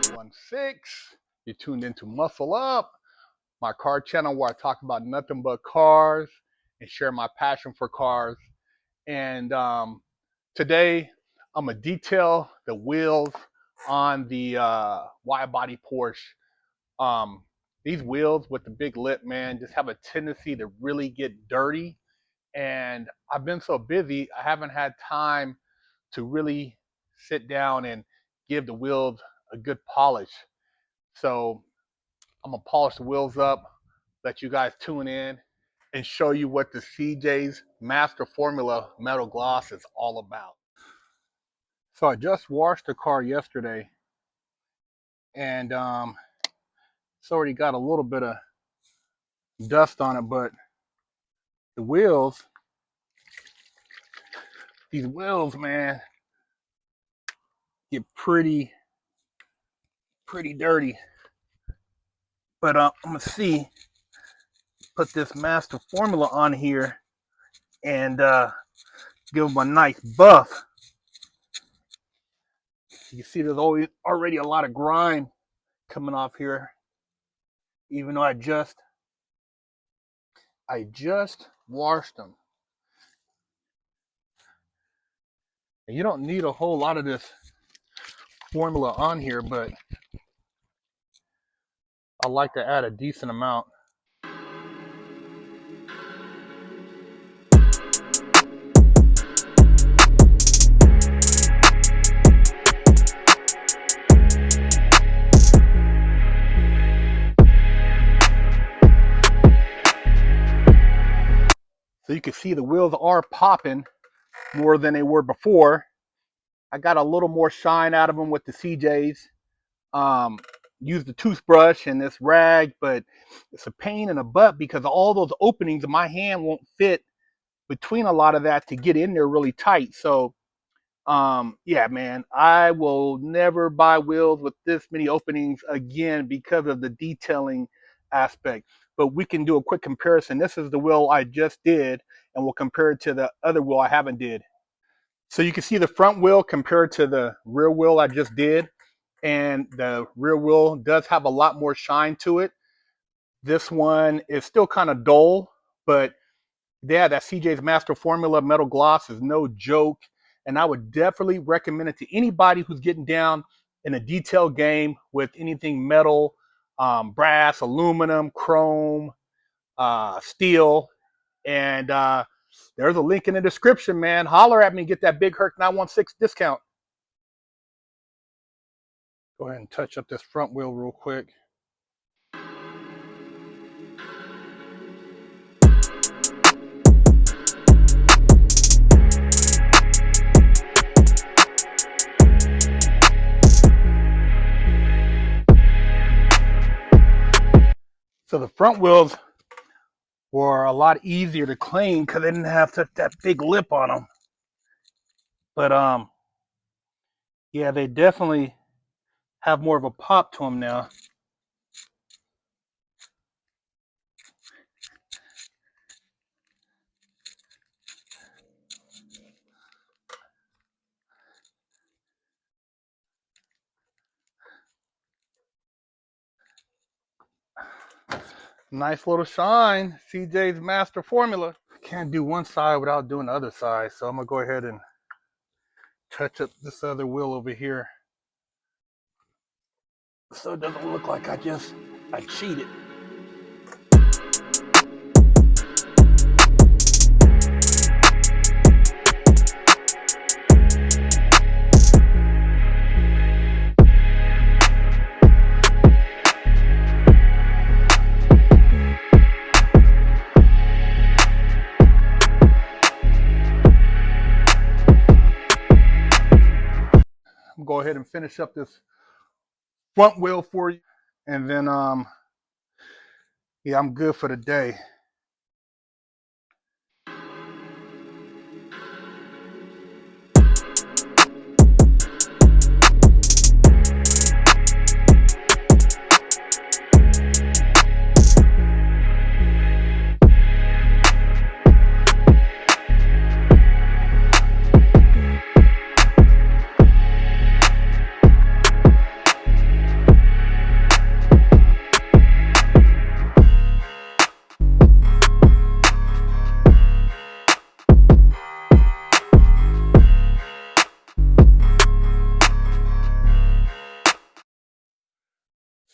816. You tuned into Muscle Up, my car channel where I talk about nothing but cars and share my passion for cars. And today I'm gonna detail the wheels on the wide body Porsche. These wheels with the big lip, man, just have a tendency to really get dirty. And I've been so busy, I haven't had time to really sit down and give the wheels a good polish. So I'm gonna polish the wheels up, let you guys tune in, and show you what the CJ's Master Formula metal gloss is all about. So I just washed the car yesterday, and it's already got a little bit of dust on it, but the wheels, these wheels, man, get pretty dirty. But I'm gonna put this Master Formula on here and give them a nice buff. You see there's already a lot of grime coming off here, even though I just washed them. And you don't need a whole lot of this formula on here, but I like to add a decent amount. So you can see the wheels are popping more than they were before. I got a little more shine out of them with the CJs. Used the toothbrush and this rag, but it's a pain in the butt because all those openings, my hand won't fit between a lot of that to get in there really tight. So yeah, man, I will never buy wheels with this many openings again because of the detailing aspect. But we can do a quick comparison. This is the wheel I just did, and we'll compare it to the other wheel I haven't did. So you can see the front wheel compared to the rear wheel I just did. And the rear wheel does have a lot more shine to it. This one is still kind of dull, but yeah, that CJ's Master Formula metal gloss is no joke. And I would definitely recommend it to anybody who's getting down in a detail game with anything metal, brass, aluminum, chrome, steel. And there's a link in the description, man. Holler at me, get that Big Herc 916 discount. Go ahead and touch up this front wheel real quick. So the front wheels were a lot easier to clean because they didn't have such that big lip on them. But yeah, they definitely have more of a pop to them now. Nice little shine, CJ's Master Formula. Can't do one side without doing the other side, so I'm gonna go ahead and touch up this other wheel over here so it doesn't look like I cheated. Go ahead and finish up this front wheel for you, and then yeah, I'm good for the day.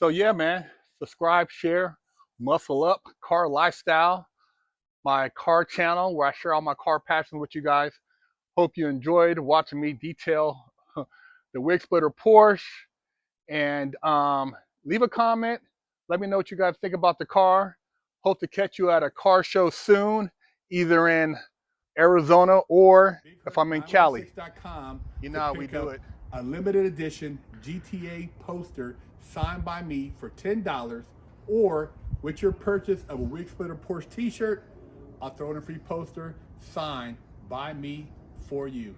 So yeah, man, subscribe, share, Muscle Up Car Lifestyle, my car channel where I share all my car passions with you guys. Hope you enjoyed watching me detail the wig splitter Porsche. And leave a comment. Let me know what you guys think about the car. Hope to catch you at a car show soon, either in Arizona or if I'm in Cali. You know how we do it. A limited edition GTA poster signed by me for $10, or with your purchase of a Wig Splitter Porsche t-shirt, I'll throw in a free poster signed by me for you.